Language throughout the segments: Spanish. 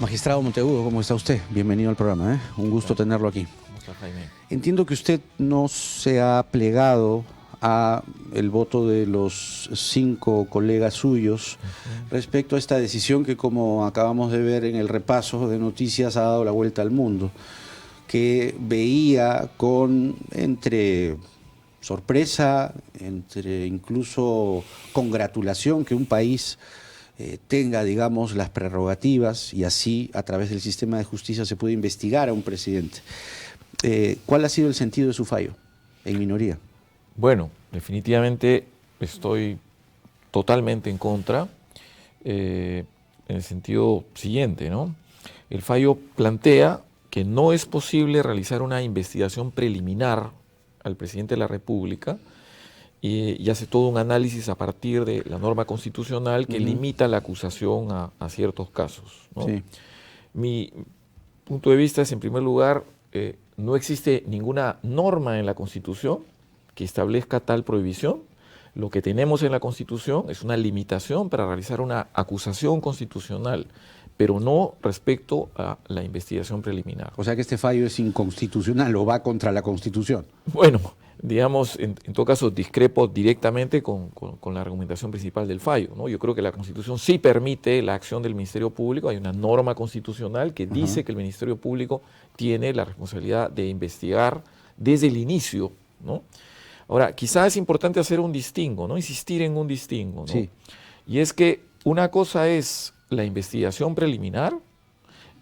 Magistrado Monteagudo, ¿cómo está usted? Bienvenido al programa, ¿eh? Un gusto tenerlo aquí. ¿Cómo está, Jaime? Entiendo que usted no se ha plegado a el voto de los 5 colegas suyos respecto a esta decisión que, como acabamos de ver en el repaso de noticias, ha dado la vuelta al mundo, que veía con entre sorpresa, entre incluso congratulación que un país tenga, digamos, las prerrogativas y así, a través del sistema de justicia, se puede investigar a un presidente. ¿Cuál ha sido el sentido de su fallo en minoría? Bueno, definitivamente estoy totalmente en contra, en el sentido siguiente, ¿no? El fallo plantea que no es posible realizar una investigación preliminar al presidente de la República y hace todo un análisis a partir de la norma constitucional que limita la acusación a ciertos casos, ¿no? Sí. Mi punto de vista es, en primer lugar, no existe ninguna norma en la Constitución que establezca tal prohibición. Lo que tenemos en la Constitución es una limitación para realizar una acusación constitucional, pero no respecto a la investigación preliminar. O sea que este fallo es inconstitucional o va contra la Constitución. Bueno, digamos, en todo caso, discrepo directamente con la argumentación principal del fallo, ¿no? Yo creo que la Constitución sí permite la acción del Ministerio Público. Hay una norma constitucional que dice que el Ministerio Público tiene la responsabilidad de investigar desde el inicio, ¿no? Ahora, quizás es importante hacer un distingo, ¿no? Insistir en un distingo, ¿no? Sí. Y es que una cosa es la investigación preliminar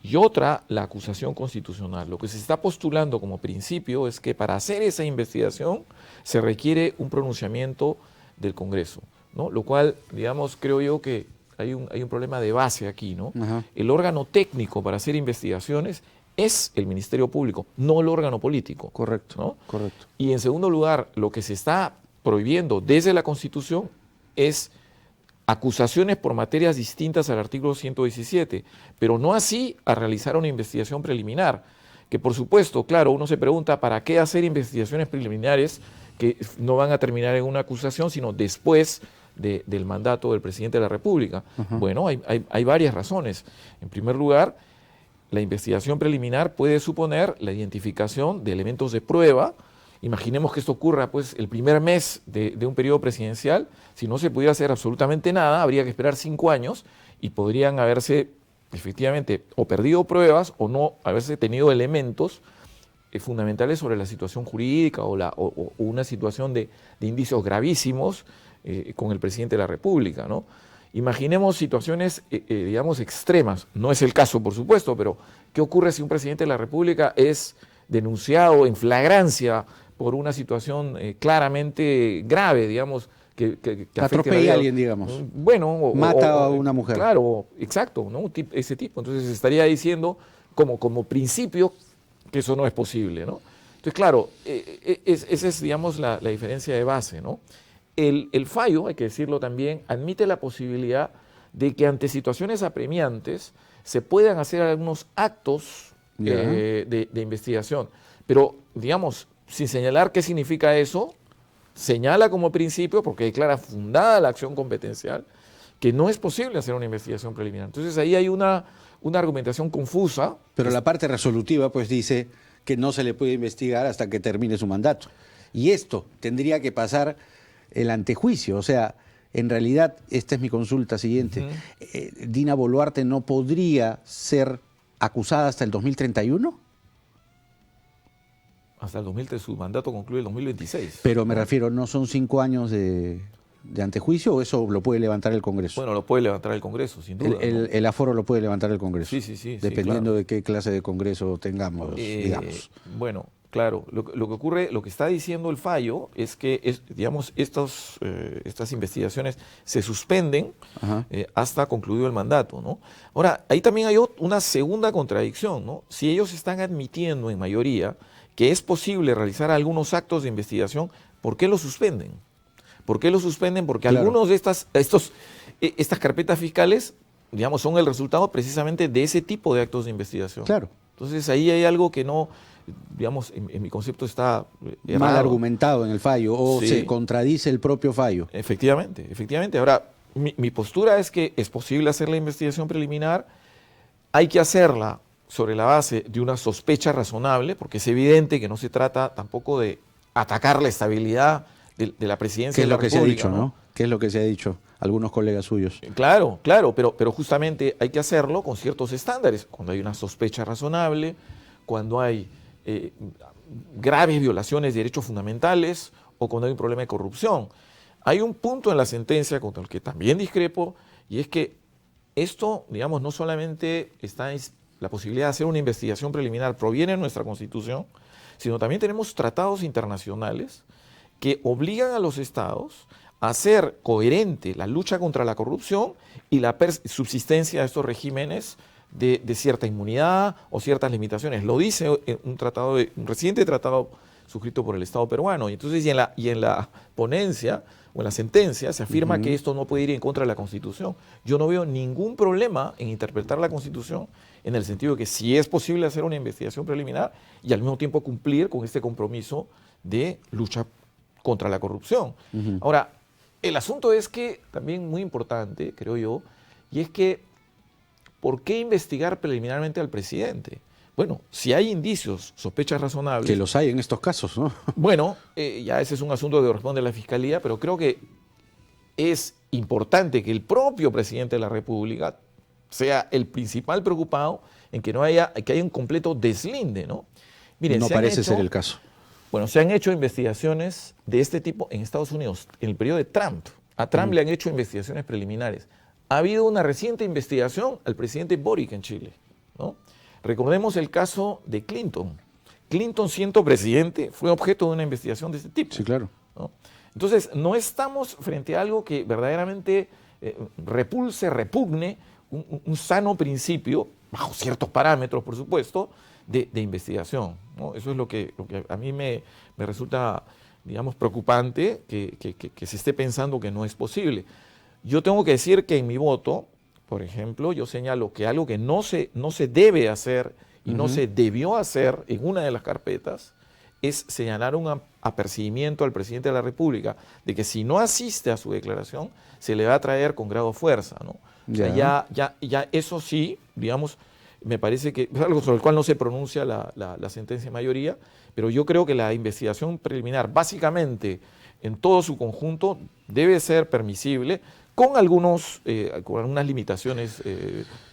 y otra, la acusación constitucional. Lo que se está postulando como principio es que para hacer esa investigación se requiere un pronunciamiento del Congreso, ¿no? Lo cual, digamos, creo yo que hay un problema de base aquí, ¿no? Ajá. El órgano técnico para hacer investigaciones es el Ministerio Público, no el órgano político. Correcto, ¿no? correcto. Y en segundo lugar, lo que se está prohibiendo desde la Constitución es acusaciones por materias distintas al artículo 117, pero no así a realizar una investigación preliminar, que por supuesto, claro, uno se pregunta ¿para qué hacer investigaciones preliminares que no van a terminar en una acusación, sino después del mandato del presidente de la República? Bueno, hay varias razones. En primer lugar, la investigación preliminar puede suponer la identificación de elementos de prueba. Imaginemos que esto ocurra pues el primer mes de un periodo presidencial. Si no se pudiera hacer absolutamente nada, habría que esperar 5 años y podrían haberse efectivamente o perdido pruebas o no haberse tenido elementos fundamentales sobre la situación jurídica o una situación de indicios gravísimos con el presidente de la República, ¿no? Imaginemos situaciones, digamos, extremas. No es el caso, por supuesto, pero ¿qué ocurre si un presidente de la República es denunciado en flagrancia por una situación claramente grave, digamos, que atropella a alguien, digamos. Bueno, mata a una mujer. Claro, exacto, ¿no? Ese tipo. Entonces se estaría diciendo como principio que eso no es posible, ¿no? Entonces, claro, esa es, digamos, la diferencia de base, ¿no? El fallo, hay que decirlo también, admite la posibilidad de que ante situaciones apremiantes se puedan hacer algunos actos de investigación. Pero, digamos, sin señalar qué significa eso, señala como principio, porque declara fundada la acción competencial, que no es posible hacer una investigación preliminar. Entonces ahí hay una argumentación confusa. Pero la parte resolutiva pues dice que no se le puede investigar hasta que termine su mandato. Y esto tendría que pasar el antejuicio, o sea, en realidad, esta es mi consulta siguiente, ¿Dina Boluarte no podría ser acusada hasta el 2031? Hasta el 2003, su mandato concluye el 2026. Pero me refiero, ¿no son 5 años de antejuicio o eso lo puede levantar el Congreso? Bueno, lo puede levantar el Congreso, sin duda. El aforo lo puede levantar el Congreso. Sí. Dependiendo claro. de qué clase de Congreso tengamos, digamos. Bueno, claro, lo que ocurre, lo que está diciendo el fallo es que, digamos, estas investigaciones se suspenden hasta concluido el mandato, ¿no? Ahora, ahí también hay una segunda contradicción, ¿no? Si ellos están admitiendo en mayoría que es posible realizar algunos actos de investigación, ¿por qué lo suspenden? ¿Por qué lo suspenden? Porque claro, algunos de estas carpetas fiscales, digamos, son el resultado precisamente de ese tipo de actos de investigación. Claro. Entonces ahí hay algo que no, digamos, en mi concepto está errado. Mal argumentado en el fallo o Sí. se contradice el propio fallo. Efectivamente. Ahora, mi postura es que es posible hacer la investigación preliminar hay que hacerla sobre la base de una sospecha razonable, porque es evidente que no se trata tampoco de atacar la estabilidad de la presidencia de la República. ¿Qué es lo que se ha dicho, no? ¿Qué es lo que se ha dicho algunos colegas suyos? Claro, claro, pero justamente hay que hacerlo con ciertos estándares. Cuando hay una sospecha razonable, cuando hay graves violaciones de derechos fundamentales o cuando hay un problema de corrupción. Hay un punto en la sentencia contra el que también discrepo, y es que esto, digamos, no solamente está la posibilidad de hacer una investigación preliminar, proviene de nuestra Constitución, sino también tenemos tratados internacionales que obligan a los estados a hacer coherente la lucha contra la corrupción y la subsistencia de estos regímenes de cierta inmunidad o ciertas limitaciones. Lo dice un reciente tratado suscrito por el Estado peruano. Y entonces, y en la ponencia o en la sentencia se afirma que esto no puede ir en contra de la Constitución. Yo no veo ningún problema en interpretar la Constitución en el sentido de que sí es posible hacer una investigación preliminar y al mismo tiempo cumplir con este compromiso de lucha contra la corrupción. Ahora, el asunto es que, también muy importante, creo yo, y es que, ¿por qué investigar preliminarmente al presidente? Bueno, si hay indicios, sospechas razonables... Que los hay en estos casos, ¿no? Bueno, ya ese es un asunto que corresponde a la Fiscalía, pero creo que es importante que el propio presidente de la República sea el principal preocupado en que que haya un completo deslinde, ¿no? Miren, no parece ser el caso. Bueno, se han hecho investigaciones de este tipo en Estados Unidos, en el periodo de Trump. A Trump le han hecho investigaciones preliminares. Ha habido una reciente investigación al presidente Boric en Chile, ¿no? Recordemos el caso de Clinton. Clinton, siendo presidente, fue objeto de una investigación de este tipo. Sí, claro. ¿No? Entonces, no estamos frente a algo que verdaderamente repugne un sano principio, bajo ciertos parámetros, por supuesto, de investigación, ¿no? Eso es lo que a mí me resulta, digamos, preocupante, que se esté pensando que no es posible. Yo tengo que decir que en mi voto, por ejemplo, yo señalo que algo que no se debe hacer y no se debió hacer en una de las carpetas es señalar un apercibimiento al presidente de la República de que si no asiste a su declaración se le va a traer con grado fuerza, ¿no? O sea, ya eso sí, digamos, me parece que es algo sobre el cual no se pronuncia la sentencia de mayoría, pero yo creo que la investigación preliminar, básicamente en todo su conjunto, debe ser permisible, con algunas limitaciones.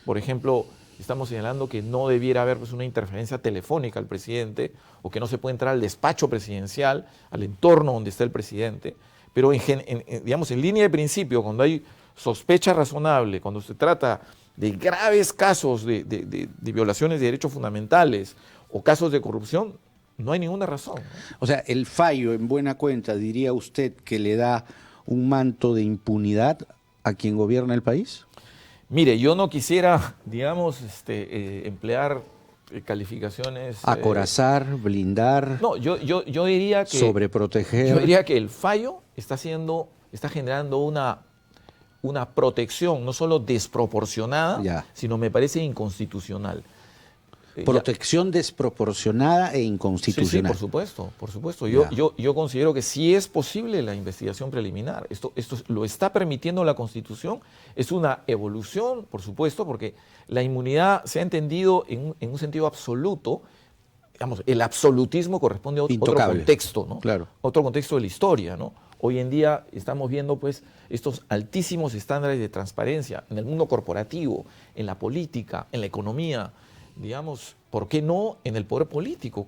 Por ejemplo, estamos señalando que no debiera haber pues, una interferencia telefónica al presidente, o que no se puede entrar al despacho presidencial, al entorno donde está el presidente, pero digamos, en línea de principio, cuando hay sospecha razonable, cuando se trata de graves casos de violaciones de derechos fundamentales o casos de corrupción, no hay ninguna razón, ¿no? O sea, el fallo, en buena cuenta, diría usted que le da un manto de impunidad a quien gobierna el país. Mire, yo no quisiera, digamos, emplear calificaciones... Acorazar, blindar... No, yo diría que... Sobreproteger... Yo diría que el fallo está generando una protección no solo desproporcionada, sino me parece inconstitucional. Protección desproporcionada e inconstitucional. Sí, por supuesto. Yo considero que sí es posible la investigación preliminar. Esto lo está permitiendo la Constitución. Es una evolución, por supuesto, porque la inmunidad se ha entendido en un sentido absoluto. Digamos, el absolutismo corresponde a otro contexto, ¿no? Claro. Otro contexto de la historia, ¿no? Hoy en día estamos viendo pues estos altísimos estándares de transparencia en el mundo corporativo, en la política, en la economía, digamos, ¿por qué no en el poder político?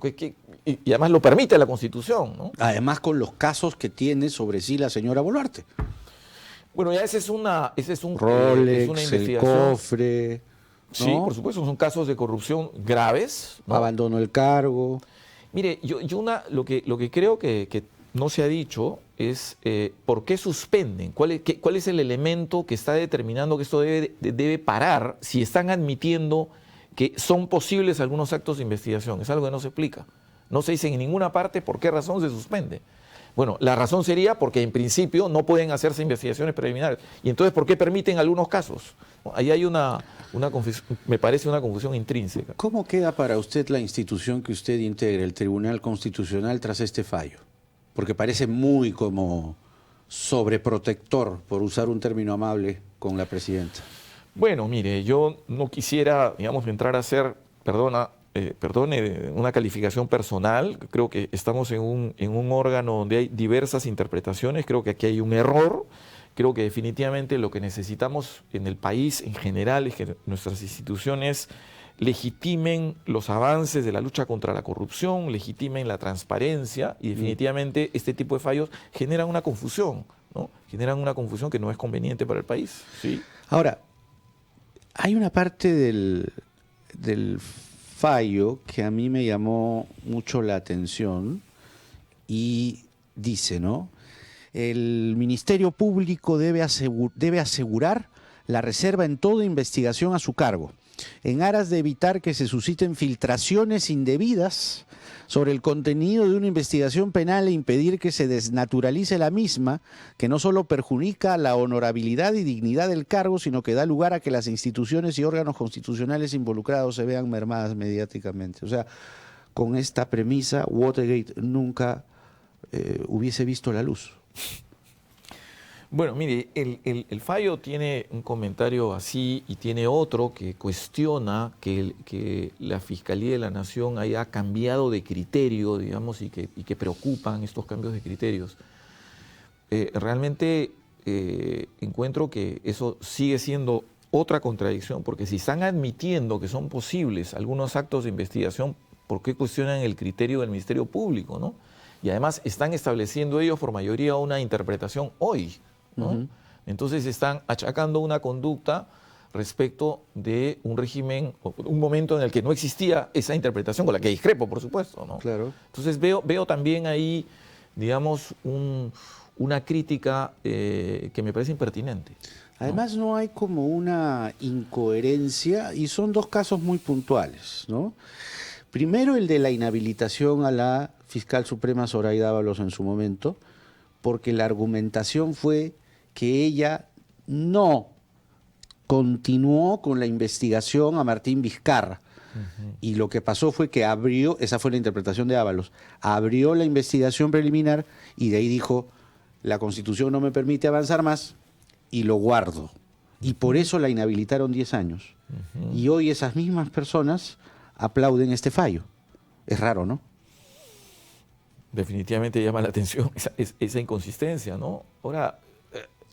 Y además lo permite la Constitución, ¿no? Además con los casos que tiene sobre sí la señora Boluarte. Bueno, ya ese es un Rolex, es una investigación. el cofre... ¿no? Sí, por supuesto, son casos de corrupción graves, ¿no? Abandono el cargo. Mire, yo lo que creo que no se ha dicho es por qué suspenden, cuál es el elemento que está determinando que esto debe parar si están admitiendo que son posibles algunos actos de investigación. Es algo que no se explica. No se dice en ninguna parte por qué razón se suspende. Bueno, la razón sería porque en principio no pueden hacerse investigaciones preliminares. Y entonces, ¿por qué permiten algunos casos? Ahí hay me parece una confusión intrínseca. ¿Cómo queda para usted la institución que usted integra, el Tribunal Constitucional, tras este fallo? Porque parece muy como sobreprotector, por usar un término amable, con la presidenta. Bueno, mire, yo no quisiera, digamos, entrar a hacer, perdone, una calificación personal. Creo que estamos en un órgano donde hay diversas interpretaciones. Creo que aquí hay un error. Creo que definitivamente lo que necesitamos en el país en general es que nuestras instituciones legitimen los avances de la lucha contra la corrupción, legitimen la transparencia, y definitivamente este tipo de fallos generan una confusión, ¿no? Generan una confusión que no es conveniente para el país. ¿Sí? Ahora, hay una parte del fallo que a mí me llamó mucho la atención y dice, ¿no? El Ministerio Público debe asegurar la reserva en toda investigación a su cargo, en aras de evitar que se susciten filtraciones indebidas sobre el contenido de una investigación penal e impedir que se desnaturalice la misma, que no solo perjudica la honorabilidad y dignidad del cargo, sino que da lugar a que las instituciones y órganos constitucionales involucrados se vean mermadas mediáticamente. O sea, con esta premisa, Watergate nunca hubiese visto la luz. Bueno, mire, el fallo tiene un comentario así y tiene otro que cuestiona que la Fiscalía de la Nación haya cambiado de criterio, digamos, y que preocupan estos cambios de criterios. Realmente encuentro que eso sigue siendo otra contradicción, porque si están admitiendo que son posibles algunos actos de investigación, ¿por qué cuestionan el criterio del Ministerio Público, no? Y además están estableciendo ellos por mayoría una interpretación hoy, ¿no? Entonces están achacando una conducta respecto de un régimen, un momento en el que no existía esa interpretación, con la que discrepo, por supuesto, ¿no? Claro. Entonces veo también ahí, digamos, una crítica que me parece impertinente, ¿no? Además no hay como una incoherencia y son dos casos muy puntuales, ¿no? Primero el de la inhabilitación a la fiscal suprema Zoraida Ábalos en su momento, porque la argumentación fue que ella no continuó con la investigación a Martín Vizcarra. Y lo que pasó fue que abrió, esa fue la interpretación de Ábalos, abrió la investigación preliminar y de ahí dijo, la Constitución no me permite avanzar más y lo guardo. Y por eso la inhabilitaron 10 años. Y hoy esas mismas personas aplauden este fallo. Es raro, ¿no? Definitivamente llama la atención esa inconsistencia, ¿no? Ahora,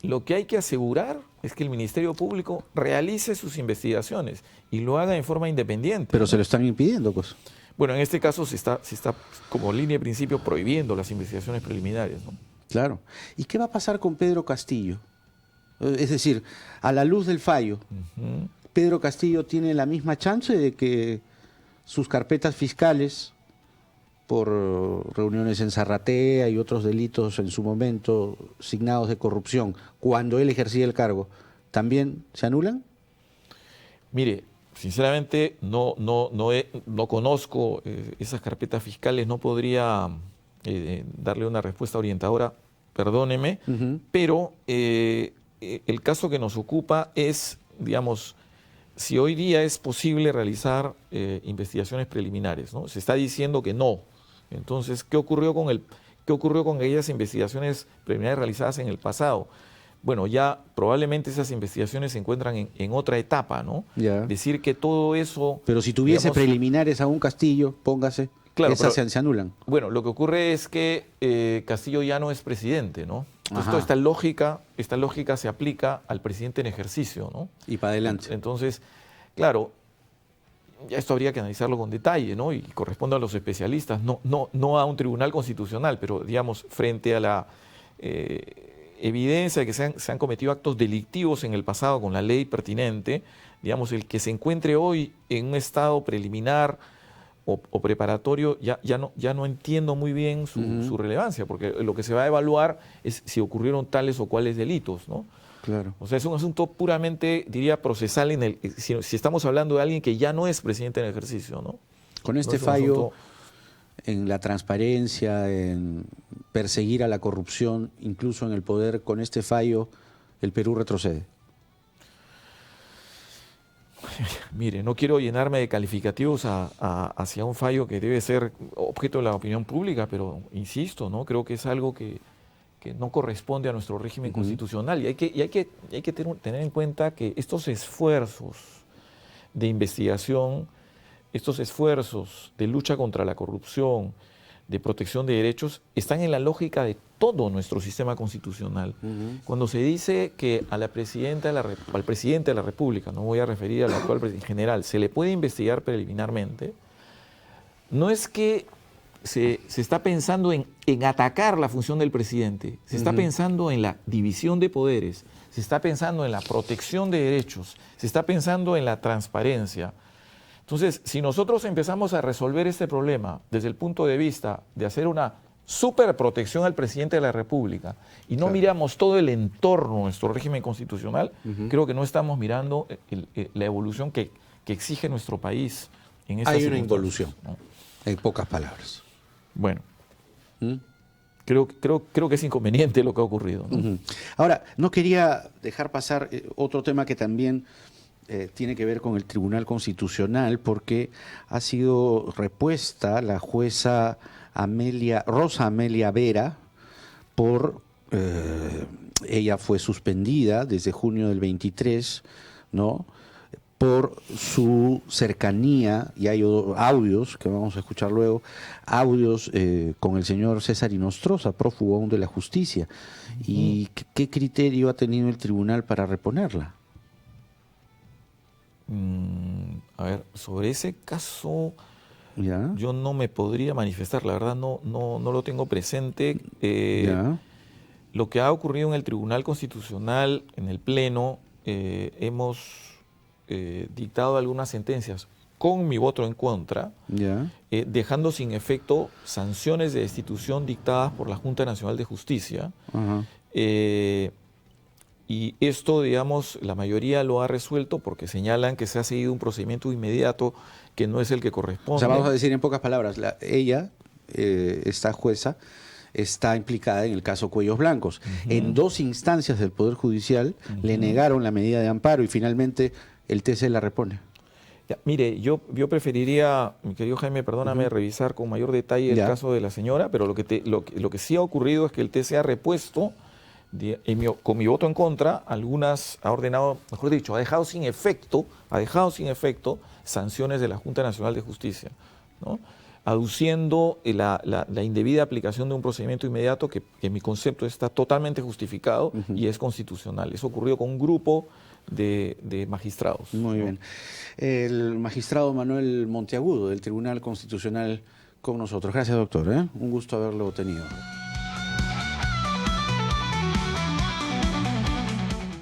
lo que hay que asegurar es que el Ministerio Público realice sus investigaciones y lo haga en forma independiente. Pero ¿no? se lo están impidiendo, pues. Bueno, en este caso se está como línea de principio prohibiendo las investigaciones preliminares, ¿no? Claro. ¿Y qué va a pasar con Pedro Castillo? Es decir, a la luz del fallo, ¿Pedro Castillo tiene la misma chance de que sus carpetas fiscales por reuniones en Zarratea y otros delitos en su momento signados de corrupción, cuando él ejercía el cargo, también se anulan? Mire, sinceramente no conozco esas carpetas fiscales, no podría darle una respuesta orientadora, perdóneme, pero el caso que nos ocupa es, digamos, si hoy día es posible realizar investigaciones preliminares, ¿no? Se está diciendo que no. Entonces, ¿qué ocurrió con aquellas investigaciones preliminares realizadas en el pasado? Bueno, ya probablemente esas investigaciones se encuentran en otra etapa, ¿no? Ya. Decir que todo eso... Pero si tuviese, digamos, preliminares a un Castillo, póngase, claro, esas se anulan. Bueno, lo que ocurre es que Castillo ya no es presidente, ¿no? Entonces, toda esta lógica se aplica al presidente en ejercicio, ¿no? Y para adelante. Entonces, claro, ya esto habría que analizarlo con detalle, ¿no? Y corresponde a los especialistas, no a un tribunal constitucional, pero, digamos, frente a la evidencia de que se han cometido actos delictivos en el pasado con la ley pertinente, digamos, el que se encuentre hoy en un estado preliminar o preparatorio, ya no entiendo muy bien su relevancia, porque lo que se va a evaluar es si ocurrieron tales o cuales delitos, ¿no? Claro. O sea, es un asunto puramente, diría, procesal, si estamos hablando de alguien que ya no es presidente en ejercicio, ¿no? Con este fallo en la transparencia, en perseguir a la corrupción, incluso en el poder, con este fallo, ¿el Perú retrocede? Mire, no quiero llenarme de calificativos hacia un fallo que debe ser objeto de la opinión pública, pero insisto, ¿no? Creo que es algo que no corresponde a nuestro régimen constitucional. Y hay que tener en cuenta que estos esfuerzos de investigación, estos esfuerzos de lucha contra la corrupción, de protección de derechos, están en la lógica de todo nuestro sistema constitucional. Cuando se dice que al presidente de la República, no voy a referir al actual presidente en general, se le puede investigar preliminarmente, no es que se está pensando en atacar la función del presidente, se está pensando en la división de poderes, se está pensando en la protección de derechos, se está pensando en la transparencia. Entonces, si nosotros empezamos a resolver este problema desde el punto de vista de hacer una superprotección al presidente de la República y no miramos todo el entorno de nuestro régimen constitucional, creo que no estamos mirando la evolución que exige nuestro país en esta Hay una involución, ¿no? En pocas palabras. Bueno, creo que es inconveniente lo que ha ocurrido, ¿no? Ahora, no quería dejar pasar otro tema que también tiene que ver con el Tribunal Constitucional, porque ha sido repuesta la jueza Rosa Amelia Vera por ella fue suspendida desde junio del 23, ¿no?, por su cercanía, y hay audios que vamos a escuchar luego, audios con el señor César Inostroza, prófugo aún de la justicia. ¿Y qué criterio ha tenido el tribunal para reponerla? A ver, sobre ese caso ¿Ya? yo no me podría manifestar, la verdad no lo tengo presente. ¿Ya? Lo que ha ocurrido en el Tribunal Constitucional, en el Pleno, hemos dictado algunas sentencias con mi voto en contra, ¿Ya? dejando sin efecto sanciones de destitución dictadas por la Junta Nacional de Justicia. Ajá. Y esto, digamos, la mayoría lo ha resuelto porque señalan que se ha seguido un procedimiento inmediato que no es el que corresponde. O sea, vamos a decir en pocas palabras, ella, esta jueza, está implicada en el caso Cuellos Blancos. En 2 instancias del Poder Judicial le negaron la medida de amparo y finalmente el TC la repone. Ya, mire, yo preferiría, mi querido Jaime, perdóname, revisar con mayor detalle el caso de la señora, pero lo que sí ha ocurrido es que el TC ha repuesto, con mi voto en contra, ha ordenado, mejor dicho, ha dejado sin efecto sanciones de la Junta Nacional de Justicia, ¿no?, aduciendo la indebida aplicación de un procedimiento inmediato que en mi concepto está totalmente justificado y es constitucional. Eso ocurrió con un grupo de magistrados. Muy ¿no? bien. El magistrado Manuel Monteagudo del Tribunal Constitucional con nosotros. Gracias, doctor. Un gusto haberlo tenido.